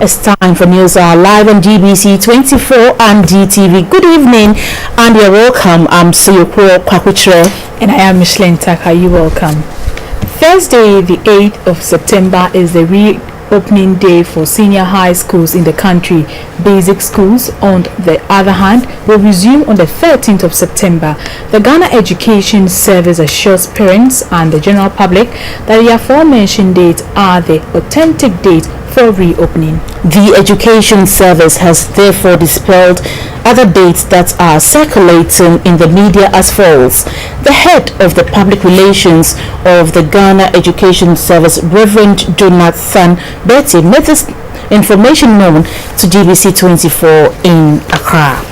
It's time for News Hour live on GBC24 and GTV. Good evening and you're welcome. I'm Suyoko Kwakuchere. And I am Micheline Taka. You're welcome. Thursday, the 8th of September is the reopening day for senior high schools in the country. Basic schools, on the other hand, will resume on the 13th of September. The Ghana Education Service assures parents and the general public that the aforementioned dates are the authentic date for reopening. The Education Service has therefore dispelled other dates that are circulating in the media as follows. The head of the public relations of the Ghana Education Service, Reverend Jonathan Betty, made this information known to GBC24 in Accra.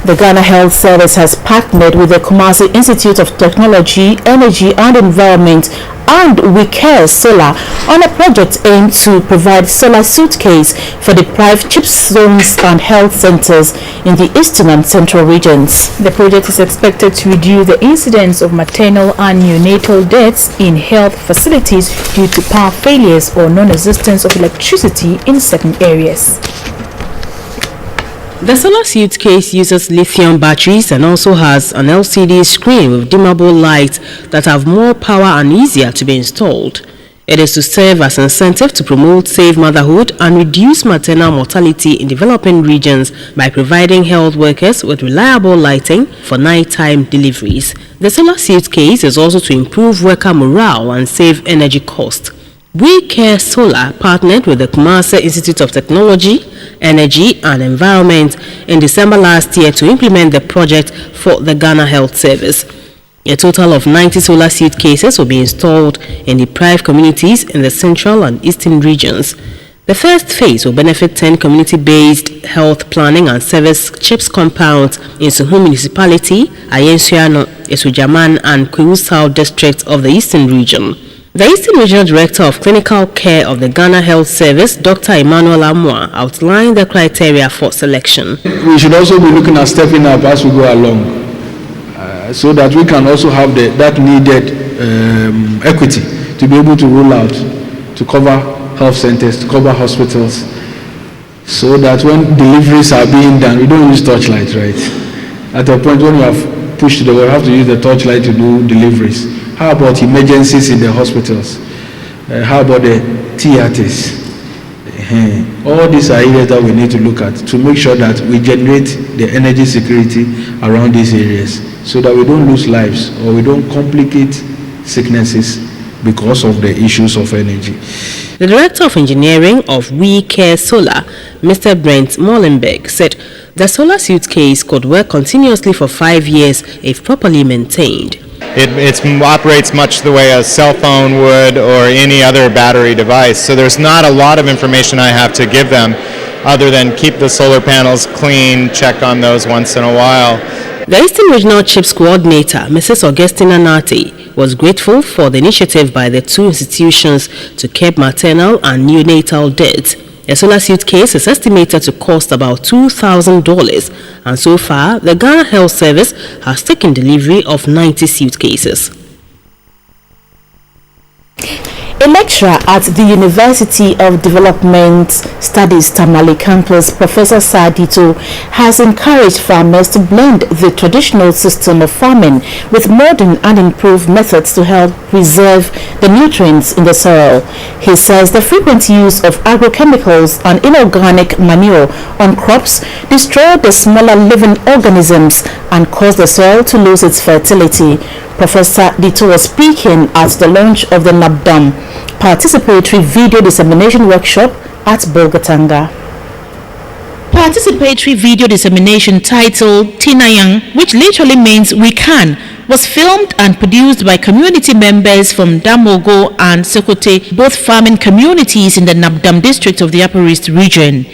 The Ghana Health Service has partnered with the Kumasi Institute of Technology, Energy and Environment and We Care Solar on a project aimed to provide solar suitcase for deprived CHIP zones and health centers in the eastern and central regions. The project is expected to reduce the incidence of maternal and neonatal deaths in health facilities due to power failures or non-existence of electricity in certain areas. The solar suitcase uses lithium batteries and also has an LCD screen with dimmable lights that have more power and easier to be installed. It is to serve as incentive to promote safe motherhood and reduce maternal mortality in developing regions by providing health workers with reliable lighting for nighttime deliveries. The solar suitcase is also to improve worker morale and save energy costs. We Care Solar partnered with the Kumasi Institute of Technology, Energy and Environment in December last year to implement the project for the Ghana Health Service. A total of 90 solar suitcases will be installed in deprived communities in the central and eastern regions. The first phase will benefit 10 community-based health planning and service CHIPS compounds in Suhu Municipality, Ayensuano, Esujaman and Kwiwu South districts of the eastern region. The Eastern Regional Director of Clinical Care of the Ghana Health Service, Dr. Emmanuel Amwa, outlined the criteria for selection. We should also be looking at stepping up as we go along, so that we can also have that needed equity to be able to roll out, to cover health centers, to cover hospitals, so that when deliveries are being done, we don't use torchlight, right? At a point when we have pushed the we have to use the torchlight to do deliveries. How about emergencies in the hospitals? How about the theaters? All these are areas that we need to look at to make sure that we generate the energy security around these areas so that we don't lose lives or we don't complicate sicknesses because of the issues of energy. The Director of Engineering of We Care Solar, Mr. Brent Molenbeek, said the solar suitcase could work continuously for 5 years if properly maintained. It operates much the way a cell phone would or any other battery device. So there's not a lot of information I have to give them other than keep the solar panels clean, check on those once in a while. The Eastern Regional CHIPS Coordinator, Mrs. Augustina Nati, was grateful for the initiative by the two institutions to curb maternal and neonatal deaths. A solar suitcase is estimated to cost about $2,000, and so far, the Ghana Health Service has taken delivery of 90 suitcases. A lecturer at the University of Development Studies Tamale campus, Professor Sadito, has encouraged farmers to blend the traditional system of farming with modern and improved methods to help preserve the nutrients in the soil. He says the frequent use of agrochemicals and inorganic manure on crops destroy the smaller living organisms and cause the soil to lose its fertility. Professor Dito was speaking at the launch of the NABDAM Participatory Video Dissemination Workshop at Bolgatanga. Participatory video dissemination titled Tinayang, which literally means we can, was filmed and produced by community members from Damogo and Sekote, both farming communities in the Nabdam district of the Upper East region.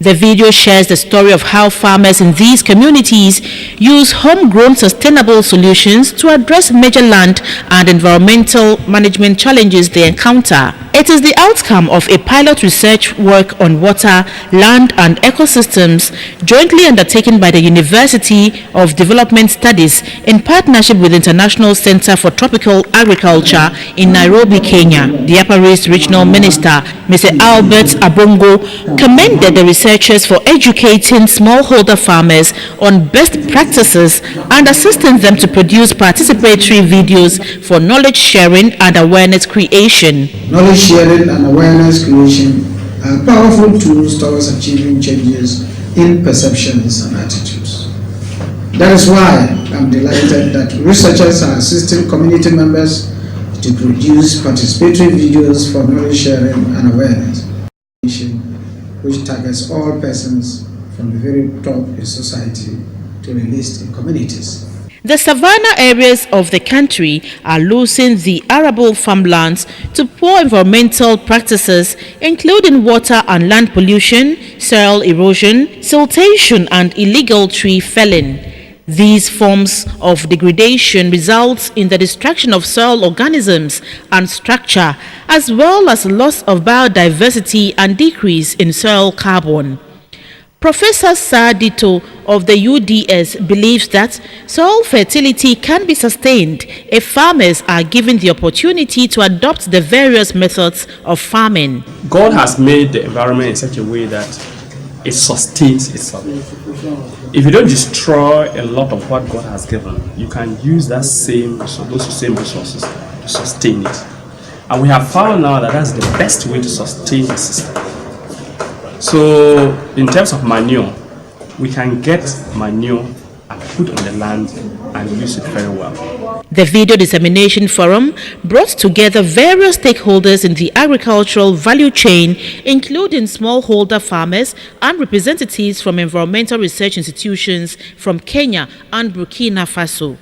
The video shares the story of how farmers in these communities use homegrown sustainable solutions to address major land and environmental management challenges they encounter. It is the outcome of a pilot research work on water, land and ecosystems jointly undertaken by the University of Development Studies in partnership with the International Center for Tropical Agriculture in Nairobi, Kenya. The Upper East Regional Minister, Mr. Albert Abongo, commended the researchers for educating smallholder farmers on best practices and assisting them to produce participatory videos for knowledge sharing and awareness creation. Knowledge sharing and awareness creation are powerful tools towards achieving changes in perceptions and attitudes. That is why I'm delighted that researchers are assisting community members to produce participatory videos for knowledge sharing and awareness, which targets all persons from the very top in society to the least in communities. The savanna areas of the country are losing the arable farmlands to poor environmental practices, including water and land pollution, soil erosion, siltation, and illegal tree felling. These forms of degradation result in the destruction of soil organisms and structure, as well as loss of biodiversity and decrease in soil carbon. Professor Sadito of the UDS believes that soil fertility can be sustained if farmers are given the opportunity to adopt the various methods of farming. God has made the environment in such a way that it sustains itself. If you don't destroy a lot of what God has given, you can use those same resources to sustain it. And we have found now that that's the best way to sustain the system. So in terms of manure, we can get manure and put on the land and use it very well. The Video Dissemination Forum brought together various stakeholders in the agricultural value chain, including smallholder farmers and representatives from environmental research institutions from Kenya and Burkina Faso.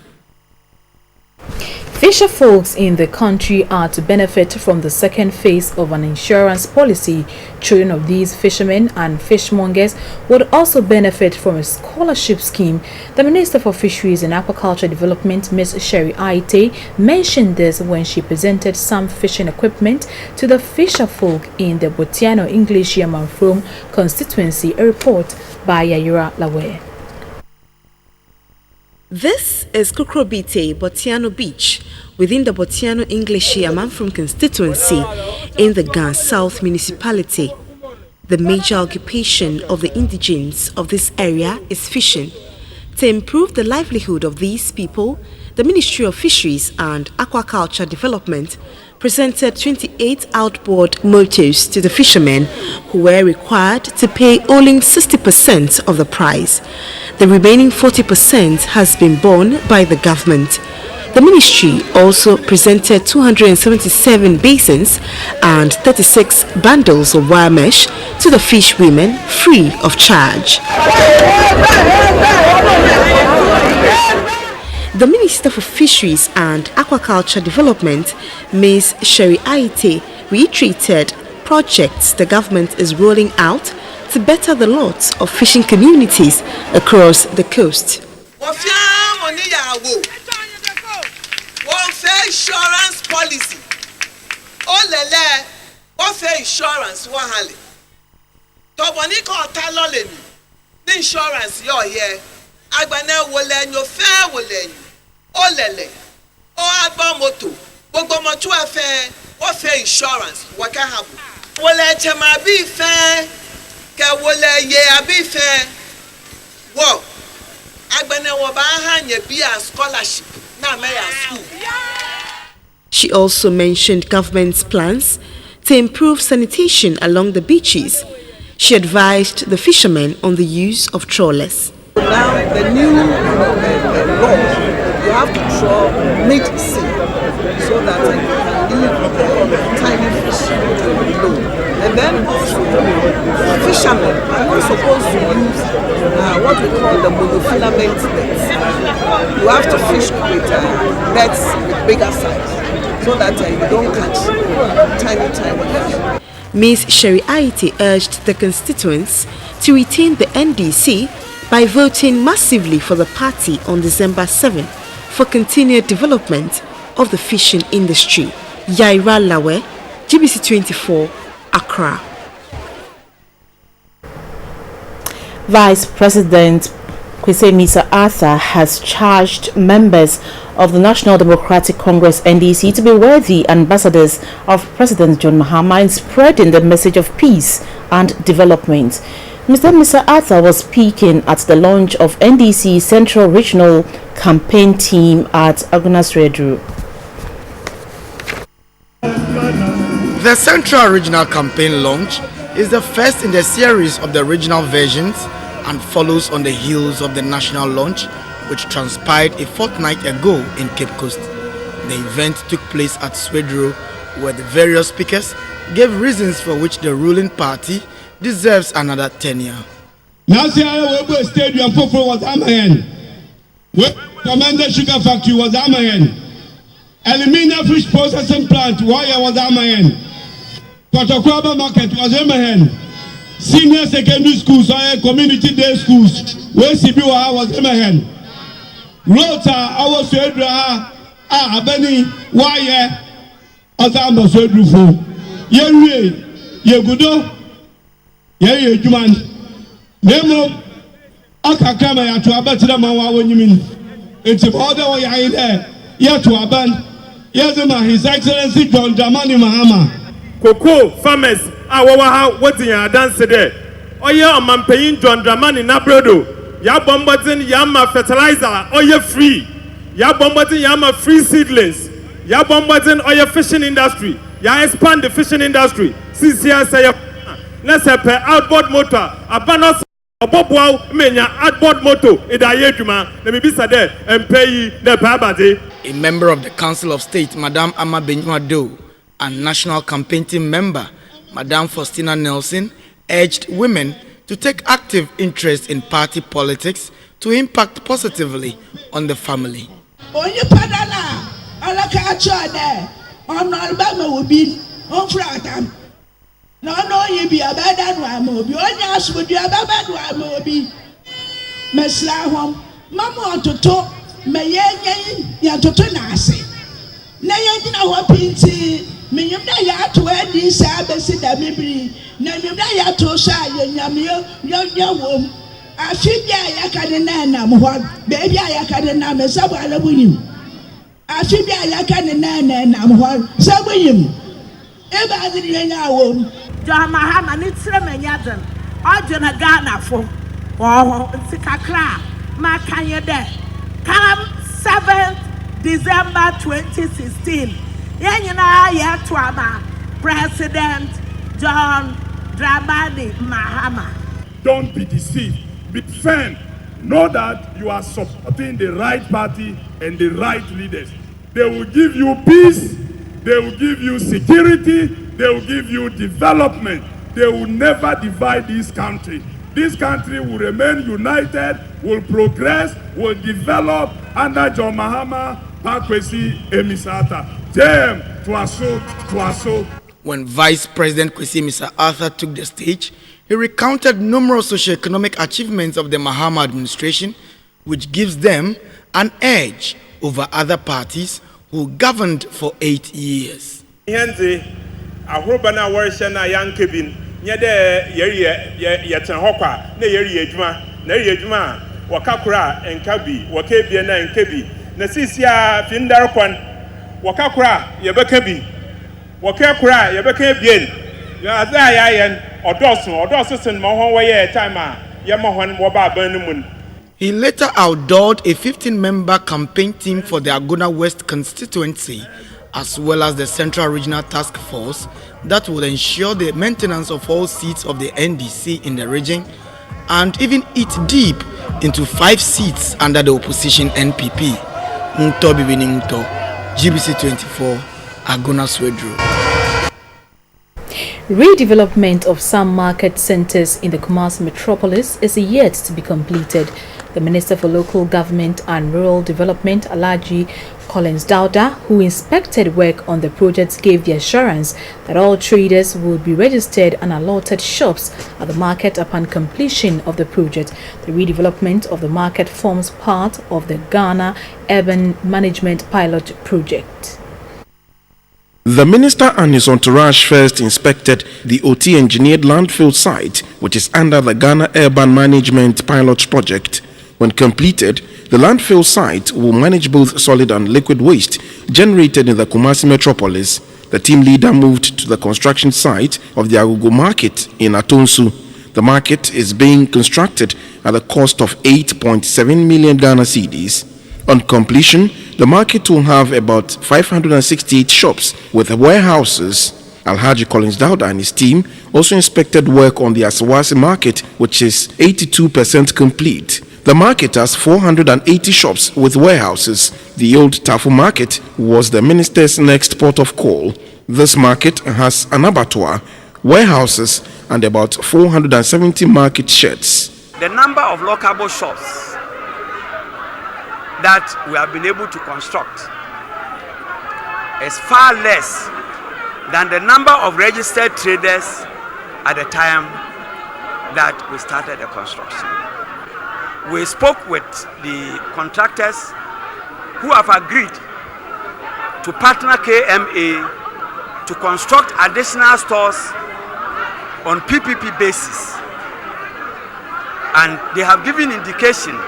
Fisher folks in the country are to benefit from the second phase of an insurance policy. Children of these fishermen and fishmongers would also benefit from a scholarship scheme. The Minister for Fisheries and Aquaculture Development, Ms. Sherry Aite, mentioned this when she presented some fishing equipment to the fisher folk in the Botiano English Yamanfrom constituency. A report by Yayura Lawe. This is Kukrobite, Botiano Beach, within the Botiano English Yamanfrom constituency in the Gan South municipality. The major occupation of the indigenes of this area is fishing. To improve the livelihood of these people, the Ministry of Fisheries and Aquaculture Development presented 28 outboard motors to the fishermen who were required to pay only 60% of the price. The remaining 40% has been borne by the government. The ministry also presented 277 basins and 36 bundles of wire mesh to the fish women free of charge. The Minister for Fisheries and Aquaculture Development, Ms. Sherry Aite, reiterated projects the government is rolling out to better the lot of fishing communities across the coast. Insurance policy. Insurance insurance yo here. Agbana wole nyo fe wole olele o agba moto gbogbo mo tu afe wo fe insurance wo ka habu wole chema bi fe ke wole ye abi fe wo agbana wo ba hanye bi a scholarship na me ya school. She also mentioned government's plans to improve sanitation along the beaches. She advised the fishermen on the use of trawlers. Now the new law, you have to trawl mid-sea so that you can leave the tiny fish below. And then also fishermen are not supposed to use what we call the monofilament nets. You have to fish with nets with bigger size so that you don't catch tiny fish. Ms. Sherry Aite urged the constituents to retain the NDC by voting massively for the party on December 7 for continued development of the fishing industry. Yaira Lawe, GBC24, Accra. Vice President Kwesi Arthur has charged members of the National Democratic Congress NDC to be worthy ambassadors of President John Mahama in spreading the message of peace and development. Mr. Arthur was speaking at the launch of NDC Central Regional Campaign Team at Agunas Redru. The Central Regional Campaign launch is the first in the series of the regional versions and follows on the heels of the national launch, which transpired a fortnight ago in Cape Coast. The event took place at Swedro, where the various speakers gave reasons for which the ruling party deserves another tenure. Last year, Webo Stadium was Amahen. Commander Sugar Factory was Amahen. Alumina Fish Processing Plant, Wire was Amahen. Kotokwaba Market was Amahen. Senior Secondary Schools, Community Day Schools, where CBWA was Amahen. Rota, our Swedra, Abeni, Wire, Azamba Swedrufo. Yegudo. Ye Juman. Nemo Akakama ya to abatira mawa wonyimi. It's about the way I there. Ya to aban. Yazema His Excellency John Dramani Mahama. Cocoa farmers awaha what ya dance there. Oye omanpeyin John Dramani na brodo. Ya bombatin yama fertilizer oye free. Ya bombatin yama free seedlings. Ya bombatin oye fishing industry. Ya expand the fishing industry. Since here say let's have outboard motor. Abanos Obobwa menya outboard motor. Idayejuma. Let me be said there and pay the pabade. A member of the Council of State, Madame Ama Benyuado, and National Campaign Team member, Madame Faustina Nelson, urged women to take active interest in party politics to impact positively on the family. No, you be a bad and one be only us would be a bad one be. Mesla Mamma to talk, may ya to nasi. Nay, you know what pinty, may you die to wear this Sabbath, that maybe, nay, you die to say, young womb. I feel I can name what, baby, I can name a Sabbath William. I feel I can name what, Sir William. Everybody in our womb. John Mahama needs to remain yadden. I don't a Ghana for Sikakra. Ma can you there? Come 7th December 2016. Yanyana Yatwama, President John Dramani Mahama. Don't be deceived. Be firm. Know that you are supporting the right party and the right leaders. They will give you peace. They will give you security. They will give you development. They will never divide this country. This country will remain united, will progress, will develop under John Mahama, Kwesi Emisata. JM, Twaso. When Vice President Kwesi Arthur took the stage, he recounted numerous socio-economic achievements of the Mahama administration, which gives them an edge over other parties who governed for 8 years. Ahurubana warisha na yankebin nyede yeten hokwa na yeri adwuma na yeri adwuma wakakura enkabi wakebie na enkabi na sisia findarkwan wakakura yebekabi wakakura yebekabien ya azaya yen odoso sen ma hon waye time a yema hon wo ba ban. He later outdoored a 15-member campaign team for the Aguna West constituency, as well as the Central Regional Task Force that will ensure the maintenance of all seats of the NDC in the region and even eat deep into 5 seats under the opposition NPP. GBC24, Aguna Swedru. Redevelopment of some market centers in the Kumasi metropolis is yet to be completed. The Minister for Local Government and Rural Development, Alhaji Collins Dauda, who inspected work on the project, gave the assurance that all traders will be registered and allotted shops at the market upon completion of the project. The redevelopment of the market forms part of the Ghana Urban Management Pilot Project. The minister and his entourage first inspected the OT engineered landfill site, which is under the Ghana Urban Management Pilot Project. When completed, the landfill site will manage both solid and liquid waste generated in the Kumasi metropolis. The team leader moved to the construction site of the Agogo Market in Atonsu. The market is being constructed at a cost of 8.7 million Ghana cedis. On completion, the market will have about 568 shops with warehouses. Alhaji Collins Dauda and his team also inspected work on the Asawasi market, which is 82% complete. The market has 480 shops with warehouses. The old Tafu market was the minister's next port of call. This market has an abattoir, warehouses, and about 470 market sheds. The number of lockable shops that we have been able to construct is far less than the number of registered traders at the time that we started the construction. We spoke with the contractors who have agreed to partner KMA to construct additional stores on PPP basis, and they have given indication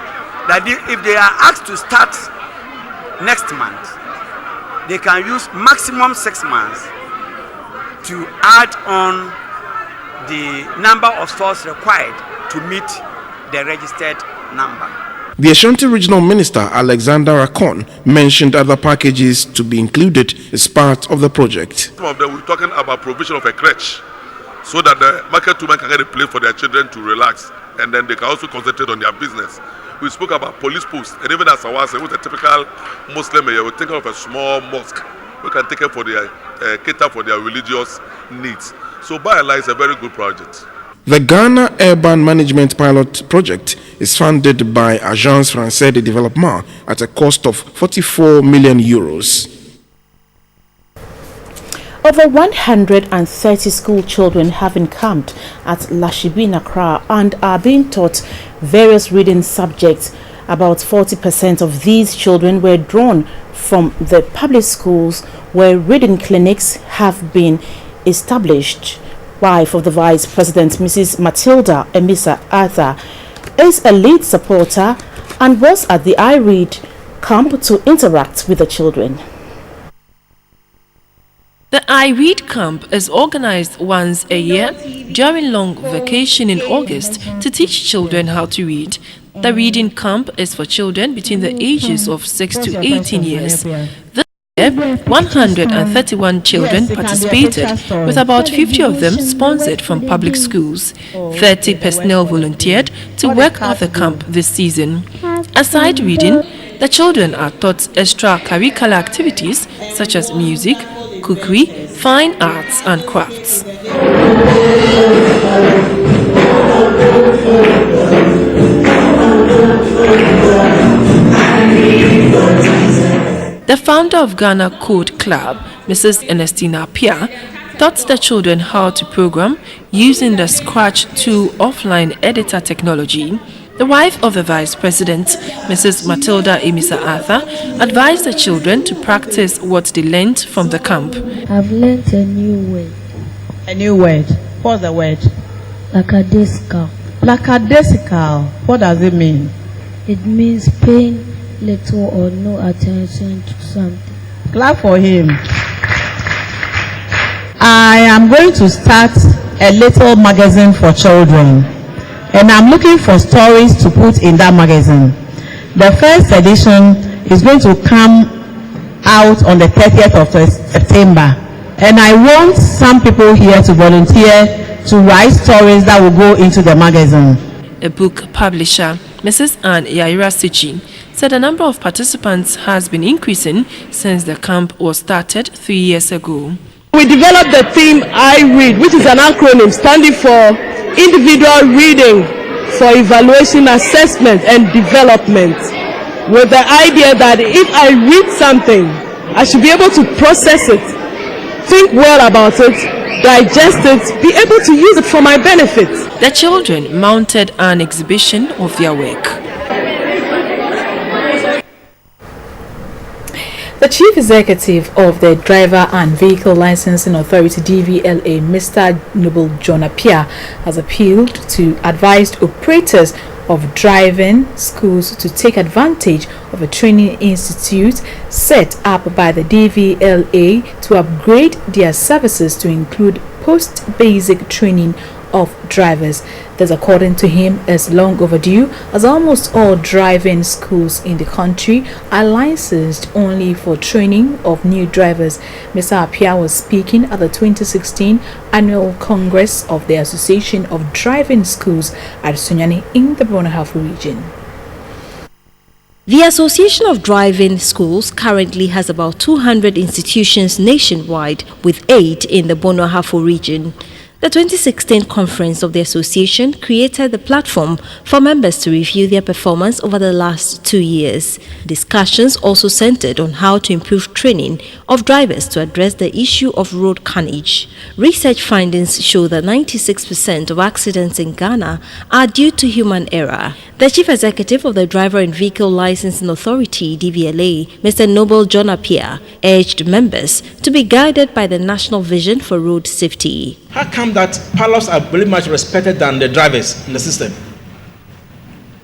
that if they are asked to start next month, they can use maximum 6 months to add on the number of stores required to meet the registered number. The Ashanti Regional Minister Alexander Akon mentioned other packages to be included as part of the project. Some of them we're talking about provision of a crèche so that the market women can get a place for their children to relax, and then they can also concentrate on their business. We spoke about police posts, and even as Awase, with a typical Muslim, we think of a small mosque. We can take it for their cater for their religious needs. So by and large, it's a very good project. The Ghana Urban Management Pilot Project is funded by Agence Française de Développement at a cost of 44 million euros. Over 130 school children have encamped at Lashibi in Accra and are being taught various reading subjects. About 40% of these children were drawn from the public schools where reading clinics have been established. Wife of the Vice President, Mrs. Matilda Emisa Arthur, is a lead supporter and was at the iRead camp to interact with the children. The iRead camp is organized once a year during long vacation in August to teach children how to read. The reading camp is for children between the ages of 6 to 18 years. This year, 131 children participated, with about 50 of them sponsored from public schools. 30 personnel volunteered to work at the camp this season. Aside reading, the children are taught extracurricular activities such as music, cookery, fine arts and crafts. The founder of Ghana Code Club, Mrs. Ernestina Pia, taught the children how to program using the Scratch 2 offline editor technology. The wife of the Vice President, Mrs. Matilda Emisa Arthur, advised the children to practice what they learned from the camp. I've learned a new word. A new word? What's the word? Lackadaisical. Lackadaisical. What does it mean? It means paying little or no attention to something. Clap for him. I am going to start a little magazine for children, and I'm looking for stories to put in that magazine. The first edition is going to come out on the 30th of September, and I want some people here to volunteer to write stories that will go into the magazine. A book publisher, Mrs. Anne Yaira Sichi, said the number of participants has been increasing since the camp was started 3 years ago. We developed the theme iRead, which is an acronym standing for Individual Reading for Evaluation, Assessment and Development, with the idea that if I read something, I should be able to process it, think well about it, digest it, be able to use it for my benefit. The children mounted an exhibition of their work. The Chief Executive of the Driver and Vehicle Licensing Authority DVLA, Mr. Noble John Appiah, has appealed to advised operators of driving schools to take advantage of a training institute set up by the DVLA to upgrade their services to include post-basic training of drivers. This, according to him, is long overdue, as almost all driving schools in the country are licensed only for training of new drivers. Mr. Appiah was speaking at the 2016 Annual Congress of the Association of Driving Schools at Sunyani in the Bonahafu region. The Association of Driving Schools currently has about 200 institutions nationwide, with 8 in the Bonahafu region. The 2016 conference of the association created the platform for members to review their performance over the last 2 years. Discussions also centered on how to improve training of drivers to address the issue of road carnage. Research findings show that 96% of accidents in Ghana are due to human error. The Chief Executive of the Driver and Vehicle Licensing Authority, DVLA, Mr. Noble John Appiah, urged members to be guided by the National Vision for Road Safety. How come that pilots are very much respected than the drivers in the system?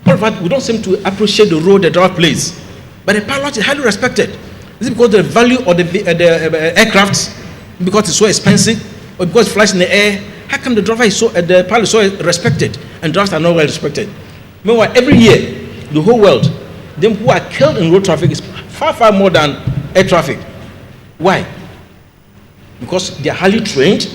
All of that, we don't seem to appreciate the role the driver plays. But the pilot is highly respected. Is it because the value of the aircraft, because it's so expensive, or because it flies in the air? How come the pilot is so respected and drivers are not well respected? Meanwhile, every year, the whole world, them who are killed in road traffic is far, far more than air traffic. Why? Because they are highly trained,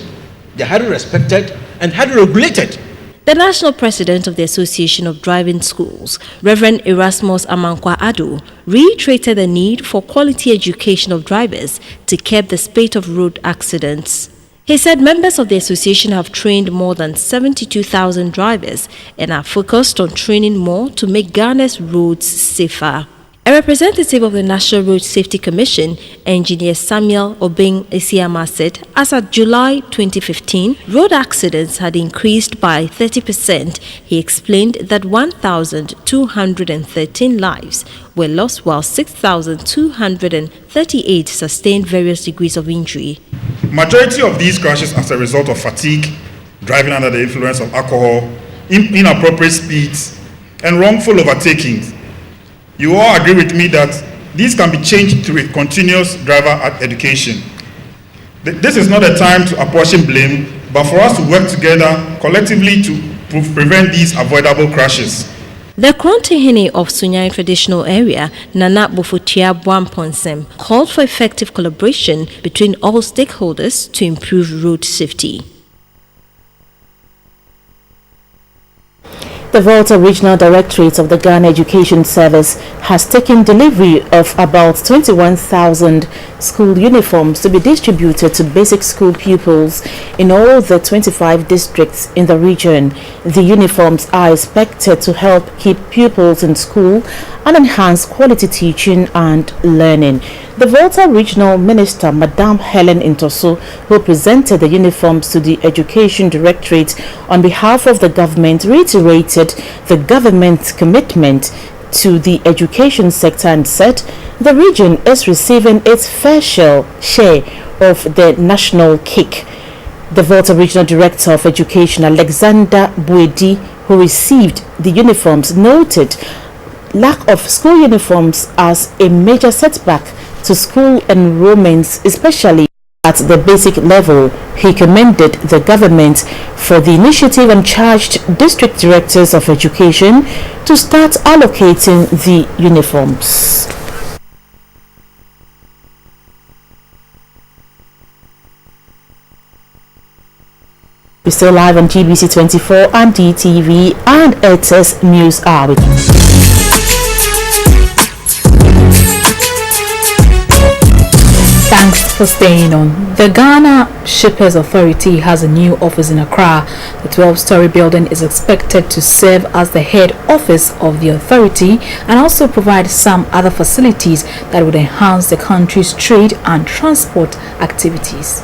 they are highly respected, and highly regulated. The national president of the Association of Driving Schools, Reverend Erasmus Amankwa Ado, reiterated the need for quality education of drivers to curb the spate of road accidents. He said members of the association have trained more than 72,000 drivers and are focused on training more to make Ghana's roads safer. A representative of the National Road Safety Commission, Engineer Samuel Obeng Esiama, said as of July 2015, road accidents had increased by 30%. He explained that 1,213 lives were lost while 6,238 sustained various degrees of injury. Majority of these crashes as a result of fatigue, driving under the influence of alcohol, inappropriate speeds, and wrongful overtakings. You all agree with me that these can be changed through continuous driver education. This is not a time to apportion blame, but for us to work together collectively to prevent these avoidable crashes. The Krontihini of Sunyani traditional area, Nana Bofutia Bwamponsem, called for effective collaboration between all stakeholders to improve road safety. The Volta Regional Directorate of the Ghana Education Service has taken delivery of about 21,000 school uniforms to be distributed to basic school pupils in all the 25 districts in the region. The uniforms are expected to help keep pupils in school and enhance quality teaching and learning. The Volta Regional Minister, Madame Helen Intoso, who presented the uniforms to the Education Directorate on behalf of the government, reiterated the government's commitment to the education sector and said the region is receiving its fair share of the national cake. The Volta Regional Director of Education, Alexander Buedi, who received the uniforms, noted lack of school uniforms as a major setback to school enrollments, especially at the basic level. He commended the government for the initiative and charged district directors of education to start allocating the uniforms. We're still live on GBC24 and GTV and Airtel's News Hour. Thanks for staying on. The Ghana Shippers Authority has a new office in Accra. The 12-story building is expected to serve as the head office of the authority and also provide some other facilities that would enhance the country's trade and transport activities.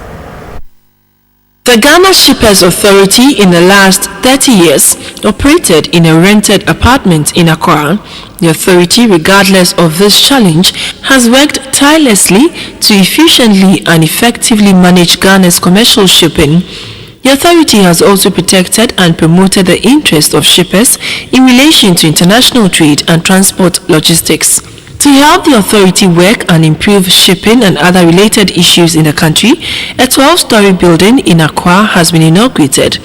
The Ghana Shippers Authority in the last 30 years operated in a rented apartment in Accra. The authority, regardless of this challenge, has worked tirelessly to efficiently and effectively manage Ghana's commercial shipping. The authority has also protected and promoted the interests of shippers in relation to international trade and transport logistics. To help the authority work and improve shipping and other related issues in the country, a 12-story building in Accra has been inaugurated.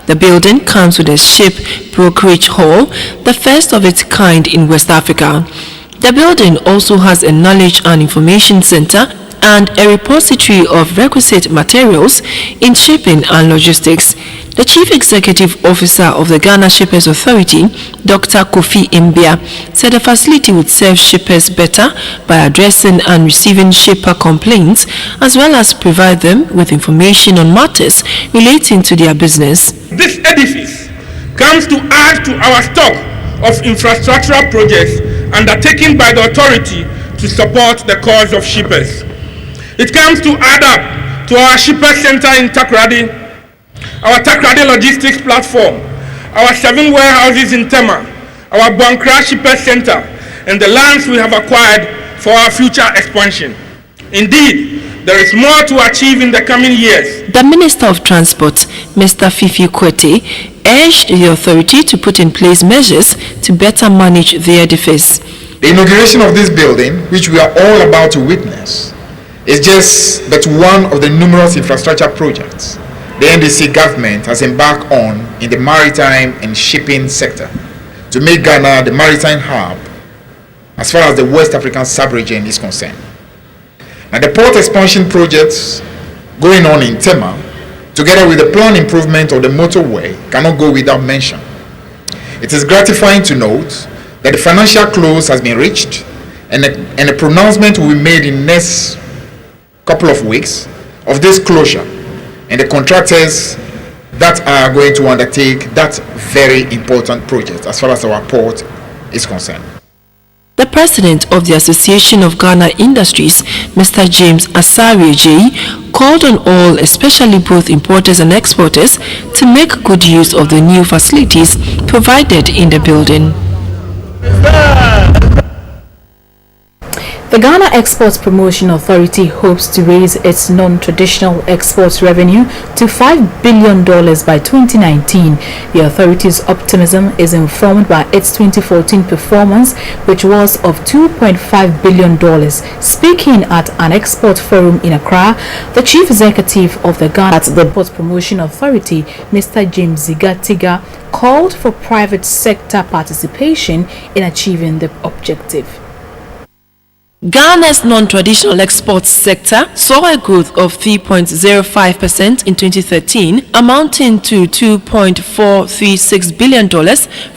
The building comes with a ship brokerage hall, the first of its kind in West Africa. The building also has a knowledge and information center and a repository of requisite materials in shipping and logistics. The Chief Executive Officer of the Ghana Shippers Authority, Dr. Kofi Mbia, said the facility would serve shippers better by addressing and receiving shipper complaints, as well as provide them with information on matters relating to their business. This edifice comes to add to our stock of infrastructural projects undertaken by the authority to support the cause of shippers. It comes to add up to our shipper center in Takoradi, our Takoradi logistics platform, our 7 warehouses in Tema, our Bankra shipper center, and the lands we have acquired for our future expansion. Indeed, there is more to achieve in the coming years. The Minister of Transport, Mr. Fifi Kwete, urged the authority to put in place measures to better manage the edifice. The inauguration of this building, which we are all about to witness, is just but one of the numerous infrastructure projects the NDC government has embarked on in the maritime and shipping sector to make Ghana the maritime hub as far as the West African sub-region is concerned. Now, the port expansion projects going on in Tema, together with the planned improvement of the motorway, cannot go without mention. It is gratifying to note that the financial close has been reached and a pronouncement will be made in the next couple of weeks of this closure and the contractors that are going to undertake that very important project as far as our port is concerned. The president of the Association of Ghana Industries, Mr. James Asari J, called on all, especially both importers and exporters, to make good use of the new facilities provided in the building. The Ghana Exports Promotion Authority hopes to raise its non-traditional exports revenue to $5 billion by 2019. The authority's optimism is informed by its 2014 performance, which was of $2.5 billion. Speaking at an export forum in Accra, the Chief Executive of the Ghana Exports Promotion Authority, Mr. James Zigatiga, called for private sector participation in achieving the objective. Ghana's non-traditional exports sector saw a growth of 3.05% in 2013, amounting to $2.436 billion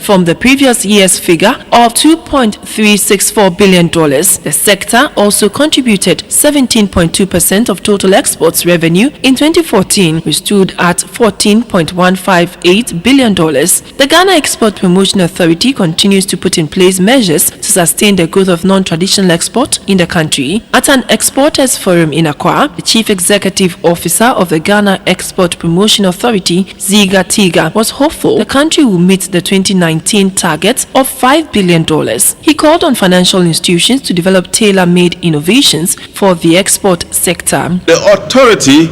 from the previous year's figure of $2.364 billion. The sector also contributed 17.2% of total exports revenue in 2014, which stood at $14.158 billion. The Ghana Export Promotion Authority continues to put in place measures to sustain the growth of non-traditional exports in the country. At an exporters forum in Accra, the Chief Executive Officer of the Ghana Export Promotion Authority, Ziga Tiga, was hopeful the country will meet the 2019 target of $5 billion. He called on financial institutions to develop tailor-made innovations for the export sector. The authority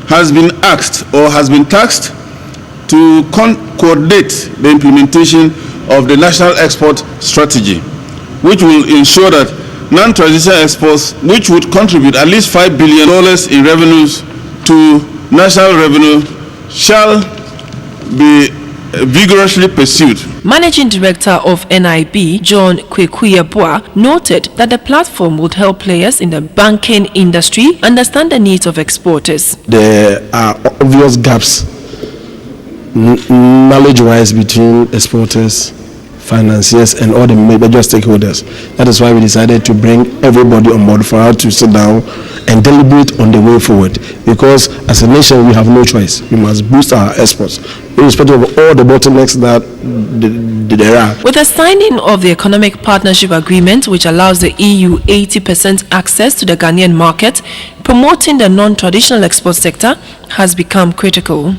has been asked or has been tasked to coordinate the implementation of the National Export Strategy, which will ensure that non-traditional exports, which would contribute at least $5 billion in revenues to national revenue, shall be vigorously pursued. Managing Director of NIB, John Kwekuyeboa, noted that the platform would help players in the banking industry understand the needs of exporters. There are obvious gaps knowledge-wise between exporters, financiers, and all the major stakeholders. That is why we decided to bring everybody on board for us to sit down and deliberate on the way forward. Because as a nation, we have no choice. We must boost our exports, irrespective of all the bottlenecks that there are. With the signing of the Economic Partnership Agreement, which allows the EU 80% access to the Ghanaian market, promoting the non-traditional export sector has become critical.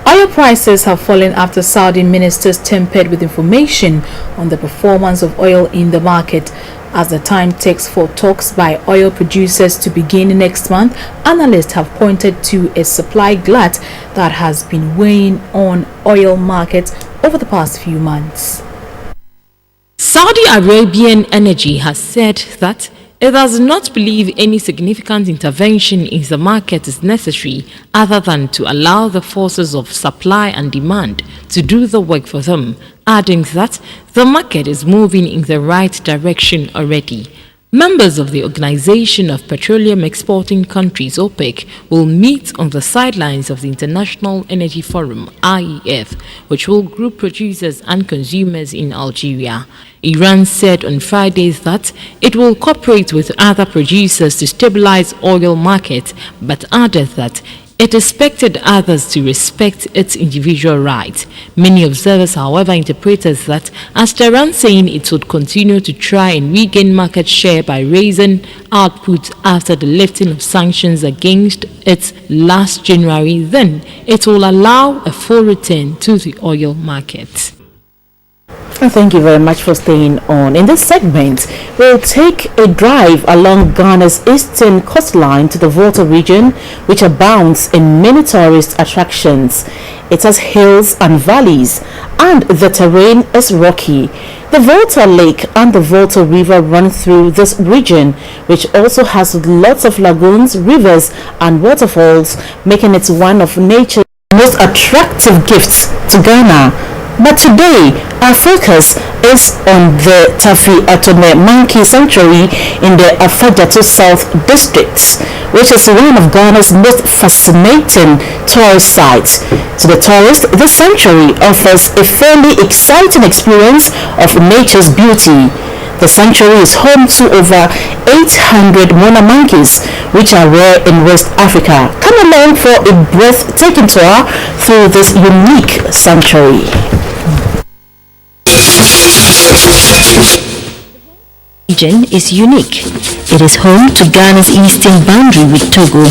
Oil prices have fallen after Saudi ministers tempered with information on the performance of oil in the market. As the time takes for talks by oil producers to begin next month, analysts have pointed to a supply glut that has been weighing on oil markets over the past few months. Saudi Arabian Energy has said that it does not believe any significant intervention in the market is necessary other than to allow the forces of supply and demand to do the work for them, adding that the market is moving in the right direction already. Members of the Organization of Petroleum Exporting Countries, OPEC, will meet on the sidelines of the International Energy Forum, IEF, which will group producers and consumers in Algeria. Iran said on Friday that it will cooperate with other producers to stabilize oil markets, but added that it expected others to respect its individual rights. Many observers, however, interpreted that as Tehran saying it would continue to try and regain market share by raising output after the lifting of sanctions against it last January, then it will allow a full return to the oil market. Thank you very much for staying on. In this segment, we'll take a drive along Ghana's eastern coastline to the Volta region, which abounds in many tourist attractions. It has hills and valleys, and the terrain is rocky. The Volta Lake and the Volta River run through this region, which also has lots of lagoons, rivers, and waterfalls, making it one of nature's most attractive gifts to Ghana. But today, our focus is on the Tafi Atome Monkey Sanctuary in the Afadjato South District, which is one of Ghana's most fascinating tourist sites. To the tourist, the sanctuary offers a fairly exciting experience of nature's beauty. The sanctuary is home to over 800 Mona monkeys, which are rare in West Africa. Come along for a breathtaking tour through this unique sanctuary. Region is unique. It is home to Ghana's eastern boundary with Togo,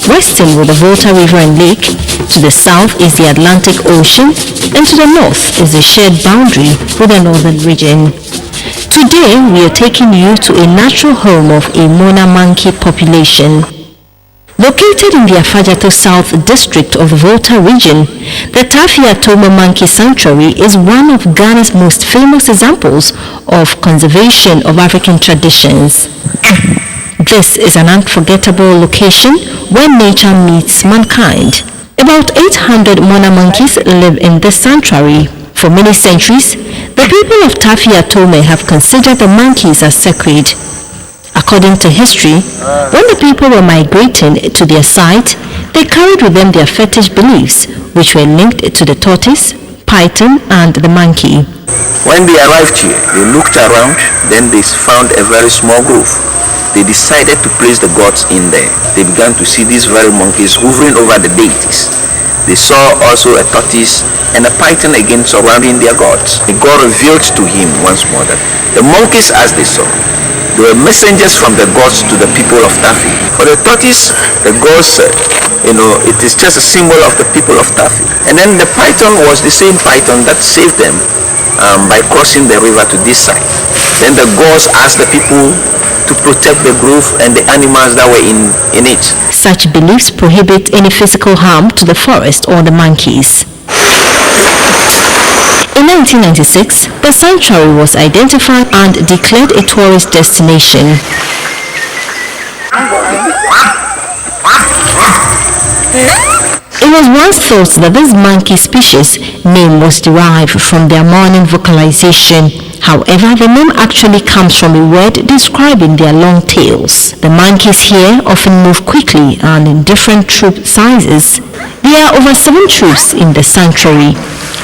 western with the Volta River and Lake, to the south is the Atlantic Ocean, and to the north is the shared boundary with the northern region. Today we are taking you to a natural home of a Mona monkey population. Located in the Afadjato South District of the Volta region, the Tafi Atome Monkey Sanctuary is one of Ghana's most famous examples of conservation of African traditions. This is an unforgettable location where nature meets mankind. About 800 Mona monkeys live in this sanctuary. For many centuries, the people of Tafi Atome have considered the monkeys as sacred. According to history, when the people were migrating to their site, they carried with them their fetish beliefs, which were linked to the tortoise, python, and the monkey. When they arrived here, they looked around, then they found a very small grove. They decided to place the gods in there. They began to see these very monkeys hovering over the deities. They saw also a tortoise and a python again surrounding their gods. The god revealed to him once more that the monkeys, as they saw, they were messengers from the gods to the people of Tafi. For the tortoise, the gods said, it is just a symbol of the people of Tafi. And then the python was the same python that saved them by crossing the river to this side. Then the gods asked the people to protect the grove and the animals that were in it. Such beliefs prohibit any physical harm to the forest or the monkeys. In 1996, the sanctuary was identified and declared a tourist destination. It was once thought that this monkey species name was derived from their morning vocalization, However, the name actually comes from a word describing their long tails. The monkeys here often move quickly and in different troop sizes. There are over 7 troops in the sanctuary.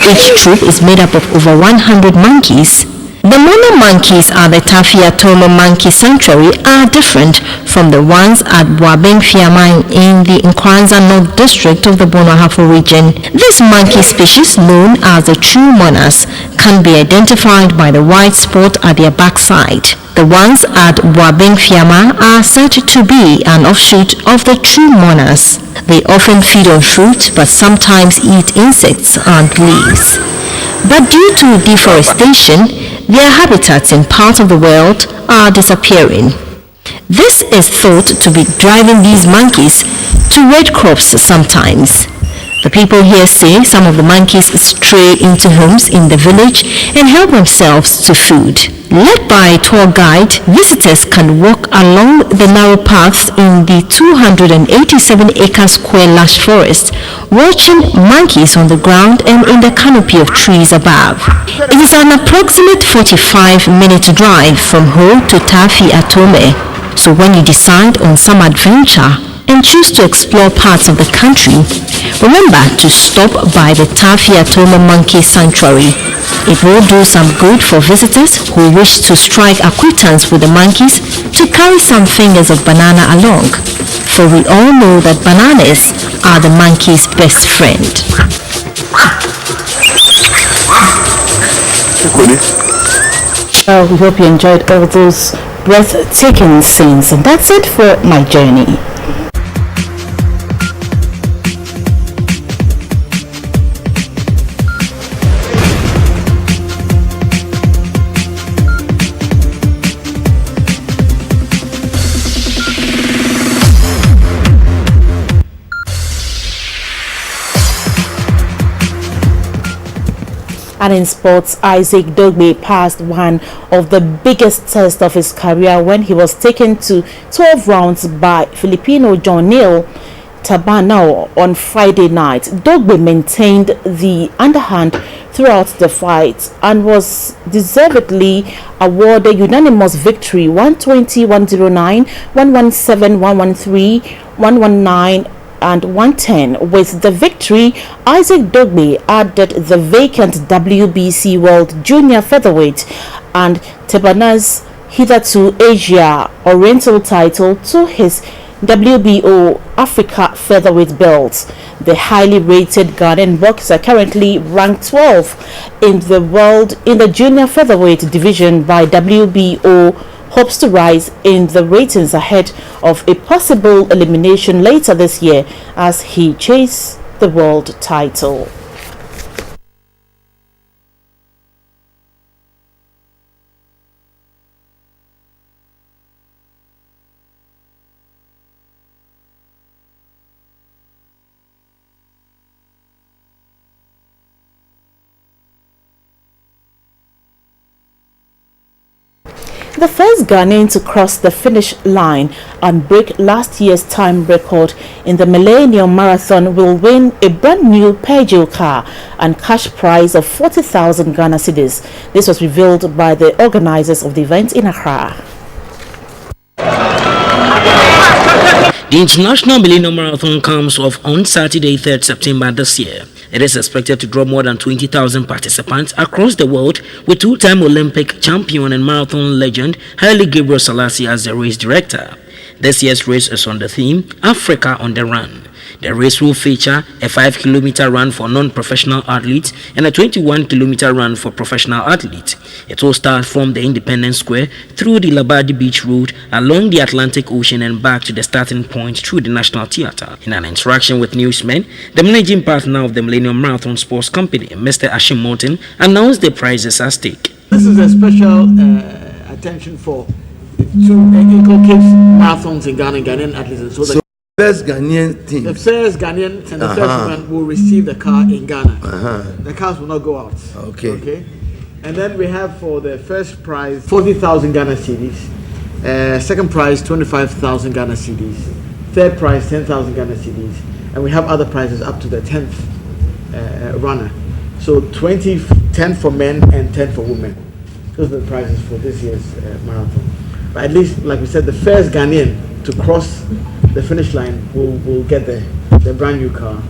Each troop is made up of over 100 monkeys. The mono monkeys at the Tafiatoma Monkey Sanctuary are different from the ones at Boabeng Fiamai in the Nkwanza North District of the Bonohafo region. This monkey species, known as the true monarchs, can be identified by the white spot at their backside. The ones at Boabeng Fiama are said to be an offshoot of the true monarchs. They often feed on fruit but sometimes eat insects and leaves. But due to deforestation, their habitats in parts of the world are disappearing. This is thought to be driving these monkeys to raid crops sometimes. The people here say some of the monkeys stray into homes in the village and help themselves to food. Led by a tour guide, visitors can walk along the narrow paths in the 287-acre square lush forest, watching monkeys on the ground and in the canopy of trees above. It is an approximate 45-minute drive from Ho to Tafi Atome. So when you decide on some adventure and choose to explore parts of the country, remember to stop by the Tafi Atome Monkey Sanctuary. It will do some good for visitors who wish to strike acquaintance with the monkeys to carry some fingers of banana along. For we all know that bananas are the monkey's best friend. Well, we hope you enjoyed all those breathtaking scenes, and that's it for my journey. And in sports, Isaac Dogbe passed one of the biggest tests of his career when he was taken to 12 rounds by Filipino John Neil Tabanao on Friday night. Dogbe maintained the underhand throughout the fight and was deservedly awarded unanimous victory 120-109, 117-113, 119 and 110. With the victory, Isaac Dogbe added the vacant WBC World Junior Featherweight and Tebana's hitherto Asia Oriental title to his WBO Africa Featherweight belts. The highly rated Ghanaian boxer, currently ranked 12 in the world in the junior featherweight division by WBO, hopes to rise in the ratings ahead of a possible elimination later this year as he chases the world title. The first Ghanaian to cross the finish line and break last year's time record in the Millennium Marathon will win a brand new Peugeot car and cash prize of 40,000 Ghana cedis. This was revealed by the organizers of the event in Accra. The International Millennium Marathon comes off on Saturday, 3rd September this year. It is expected to draw more than 20,000 participants across the world, with two-time Olympic champion and marathon legend Haile Gabriel Selassie as the race director. This year's race is on the theme Africa on the Run. The race will feature a 5-kilometer run for non-professional athletes and a 21-kilometer run for professional athletes. It will start from the Independence Square through the Labadi Beach Road, along the Atlantic Ocean and back to the starting point through the National Theatre. In an interaction with newsmen, the managing partner of the Millennium Marathon Sports Company, Mr. Ashim Morton, announced the prizes at stake. This is a special attention for to inculcate marathons in Ghana and Ghanaian athletes. So first Ghanaian team. The first Ghanaian and the first woman will receive the car in Ghana. The cars will not go out. Okay. And then we have for the first prize 40,000 Ghana cedis. Second prize 25,000 Ghana cedis. Third prize 10,000 Ghana cedis. And we have other prizes up to the 10th runner. So 10 for men and 10 for women. Those are the prizes for this year's marathon. But at least, like we said, the first Ghanaian to cross the finish line will get the brand new car,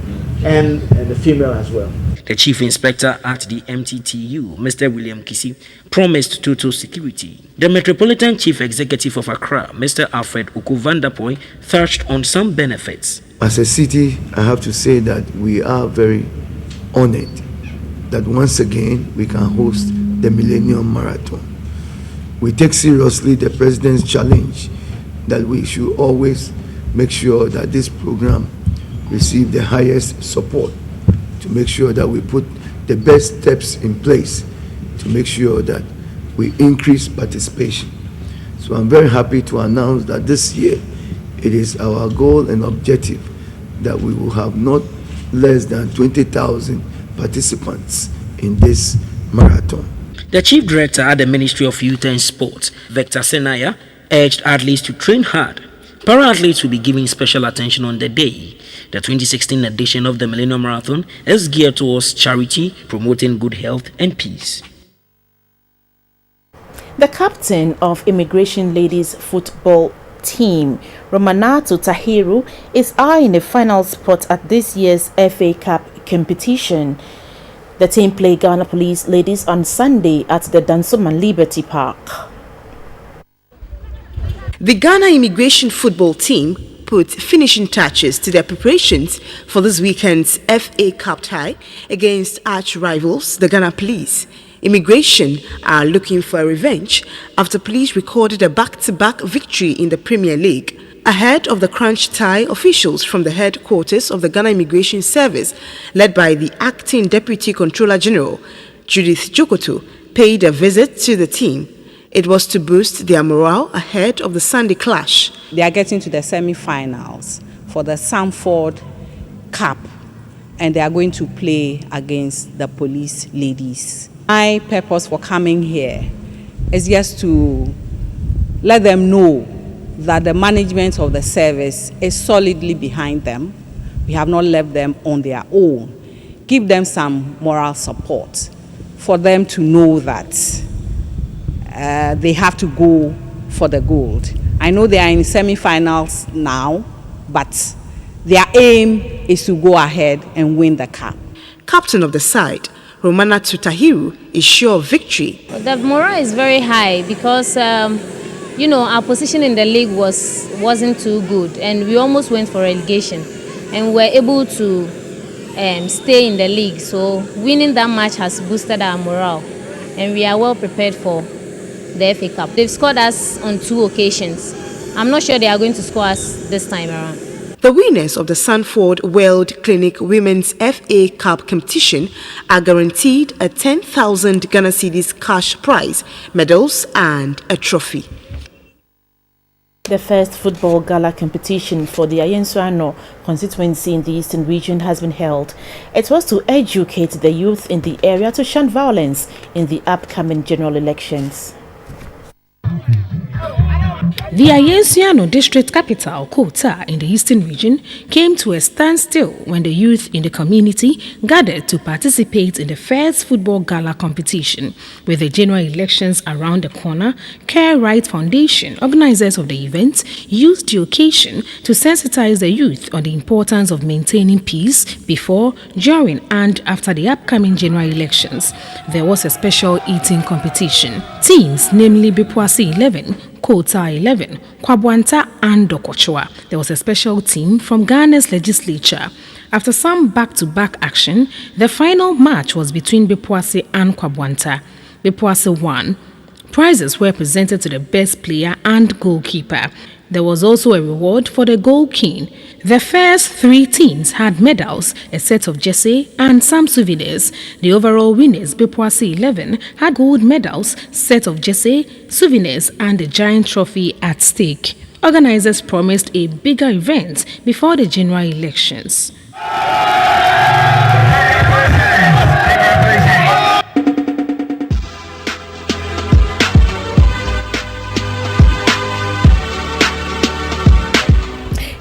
and the female as well. The chief inspector at the MTTU, Mr. William Kisi, promised total security. The Metropolitan Chief Executive of Accra, Mr. Alfred Ukuvandapoy, touched on some benefits. As a city, I have to say that we are very honored that once again we can host the Millennium Marathon. We take seriously the President's challenge that we should always make sure that this program receives the highest support, to make sure that we put the best steps in place to make sure that we increase participation. So I'm very happy to announce that this year it is our goal and objective that we will have not less than 20,000 participants in this marathon. The Chief Director at the Ministry of Youth and Sport, Victor Senaya, urged athletes to train hard. Para-athletes will be given special attention on the day. The 2016 edition of the Millennium Marathon is geared towards charity, promoting good health and peace. The captain of Immigration Ladies Football team, Romanato Tahiru, is eyeing a final spot at this year's FA Cup competition. The team play Ghana Police Ladies on Sunday at the Dansoman Liberty Park. The Ghana Immigration Football team put finishing touches to their preparations for this weekend's FA Cup tie against arch rivals, the Ghana Police. Immigration are looking for a revenge after Police recorded a back-to-back victory in the Premier League. Ahead of the crunch tie, officials from the headquarters of the Ghana Immigration Service, led by the Acting Deputy Controller General, Judith Jokoto, paid a visit to the team. It was to boost their morale ahead of the Sunday clash. They are getting to the semi-finals for the Sanford Cup, and they are going to play against the Police Ladies. My purpose for coming here is just to let them know that the management of the service is solidly behind them. We have not left them on their own. Give them some moral support for them to know that they have to go for the gold. I know they are in semi-finals now, but their aim is to go ahead and win the cup. Captain of the side, Romana Tutahiru, is sure of victory. The morale is very high because, our position in the league wasn't too good, and we almost went for relegation, and we were able to stay in the league. So winning that match has boosted our morale, and we are well prepared for the FA Cup. They've scored us on 2 occasions. I'm not sure they are going to score us this time around. The winners of the Sanford World Clinic Women's FA Cup competition are guaranteed a 10,000 Ghana cedis cash prize, medals and a trophy. The first football gala competition for the Ayensuano constituency in the Eastern region has been held. It was to educate the youth in the area to shun violence in the upcoming general elections. The Ayensuano district capital, Kota, in the Eastern region, came to a standstill when the youth in the community gathered to participate in the first football gala competition. With the general elections around the corner, Care Right Foundation, organizers of the event, used the occasion to sensitize the youth on the importance of maintaining peace before, during, and after the upcoming general elections. There was a special eating competition. Teams, namely Bipuasi 11, Kota 11, Kwabwanta and Dokochwa. There was a special team from Ghana's legislature. After some back-to-back action, the final match was between Bipuasi and Kwabwanta. Bipuasi won. Prizes were presented to the best player and goalkeeper. There was also a reward for the goal king. The first 3 teams had medals, a set of jersey and some souvenirs. The overall winners, Bipuasi 11, had gold medals, set of jersey, souvenirs and a giant trophy at stake. Organizers promised a bigger event before the general elections.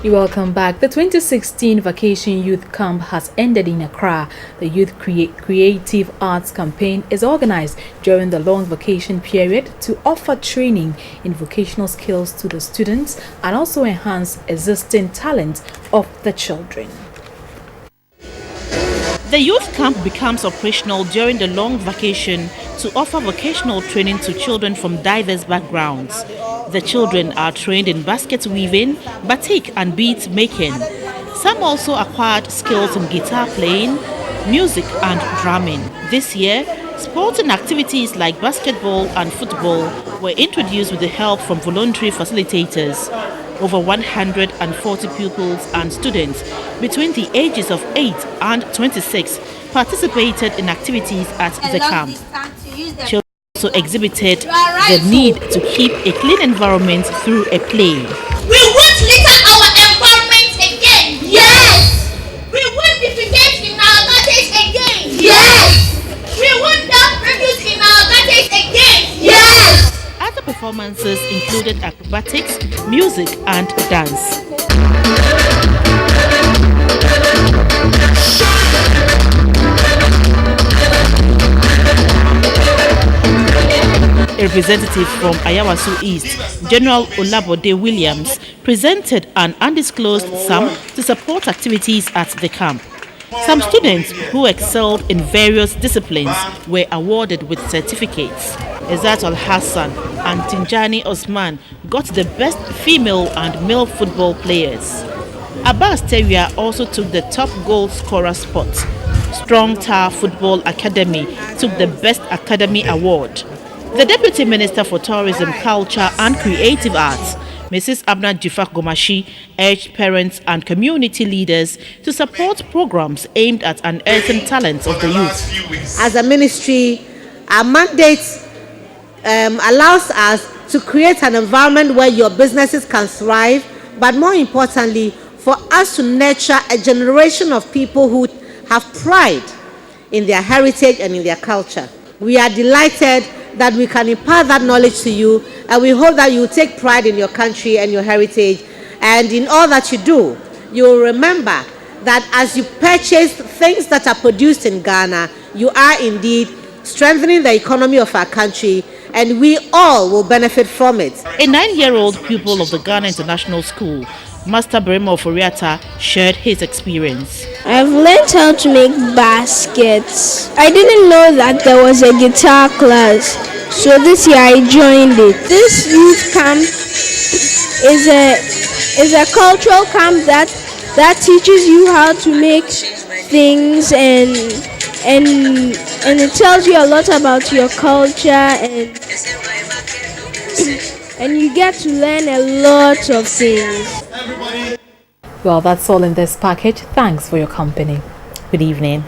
You're welcome back. The 2016 Vacation Youth Camp has ended in Accra. The Youth Creative Arts Campaign is organized during the long vacation period to offer training in vocational skills to the students and also enhance existing talent of the children. The youth camp becomes operational during the long vacation to offer vocational training to children from diverse backgrounds. The children are trained in basket weaving, batik and bead making. Some also acquired skills in guitar playing, music and drumming. This year, sporting activities like basketball and football were introduced with the help from voluntary facilitators. Over 140 pupils and students between the ages of 8 and 26 participated in activities at the camp. Children also exhibited the need to keep a clean environment through a play. We won't litter our environment again. Yes. We won't defecate in our gutters again. Yes. We won't dump refuse in our gutters again. Yes. Other performances included acrobatics, music and dance. A representative from Ayawasu East, General Olabode Williams, presented an undisclosed sum to support activities at the camp. Some students who excelled in various disciplines were awarded with certificates. Ezat Al-Hassan and Tinjani Osman got the best female and male football players. Abbas Teria also took the top goal scorer spot. Strong Tower Football Academy took the Best Academy Award. The Deputy Minister for Tourism, Culture and Creative Arts, Mrs. Abna Jifak Gomashi, urged parents and community leaders to support programs aimed at unearthing talents of the youth. As a ministry, our mandate allows us to create an environment where your businesses can thrive, but more importantly, for us to nurture a generation of people who have pride in their heritage and in their culture. We are delighted that we can impart that knowledge to you, and we hope that you will take pride in your country and your heritage, and in all that you do, you will remember that as you purchase things that are produced in Ghana, you are indeed strengthening the economy of our country, and we all will benefit from it. A 9-year-old pupil of the Ghana International School, Master Bremo Foriata, shared his experience. I've learned how to make baskets. I didn't know that there was a guitar class, so this year I joined it. This youth camp is a cultural camp that teaches you how to make things, and it tells you a lot about your culture, and you get to learn a lot of things. Well, that's all in this package. Thanks for your company. Good evening.